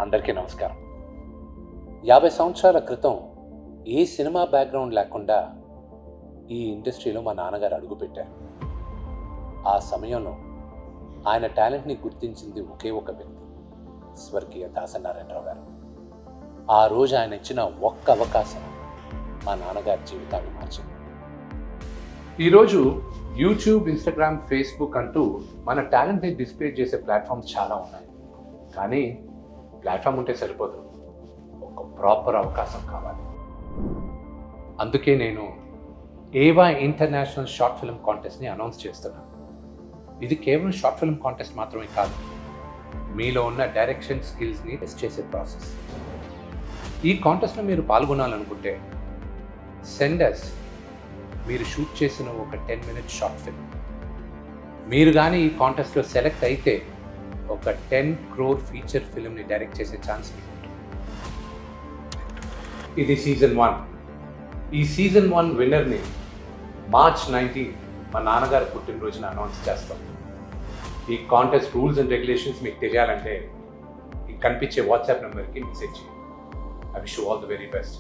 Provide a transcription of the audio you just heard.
అందరికీ నమస్కారం. 50 సంవత్సరాల క్రితం ఏ సినిమా బ్యాక్గ్రౌండ్ లేకుండా ఈ ఇండస్ట్రీలో మా నాన్నగారు అడుగుపెట్టారు. ఆ సమయంలో ఆయన టాలెంట్ని గుర్తించింది ఒకే ఒక వ్యక్తి, స్వర్గీయ దాసనారాయణరావు గారు. ఆ రోజు ఆయన ఇచ్చిన ఒక్క అవకాశం మా నాన్నగారి జీవితాన్ని మార్చింది. ఈరోజు యూట్యూబ్, ఇన్స్టాగ్రామ్, ఫేస్బుక్ అంటూ మన టాలెంట్ని డిస్ప్లే చేసే ప్లాట్ఫామ్స్ చాలా ఉన్నాయి. కానీ ప్లాట్ఫామ్ ఉంటే సరిపోదు, ఒక ప్రాపర్ అవకాశం కావాలి. అందుకే నేను ఏవా ఇంటర్నేషనల్ షార్ట్ ఫిల్మ్ కాంటెస్ట్ని అనౌన్స్ చేస్తున్నాను. ఇది కేవలం షార్ట్ ఫిల్మ్ కాంటెస్ట్ మాత్రమే కాదు, మీలో ఉన్న డైరెక్షన్ స్కిల్స్ని టెస్ట్ చేసే ప్రాసెస్. ఈ కాంటెస్ట్లో మీరు పాల్గొనాలనుకుంటే సెండర్స్ మీరు షూట్ చేసిన ఒక 10 minute షార్ట్ ఫిల్మ్. మీరు కానీ ఈ కాంటెస్ట్లో సెలెక్ట్ అయితే ఒక 10 crore ఫీచర్ ఫిల్మ్ని డైరెక్ట్ చేసే ఛాన్స్ మీకు ఉంటుంది. ఇది సీజన్ 1. ఈ సీజన్ 1 విన్నర్ని March 19 మా నాన్నగారు పుట్టినరోజున అనౌన్స్ చేస్తాం. ఈ కాంటెస్ట్ రూల్స్ అండ్ రెగ్యులేషన్స్ మీకు తెలియాలంటే ఈ కనిపించే వాట్సాప్ నెంబర్కి మెసేజ్ చేయండి. I wish you all the very best.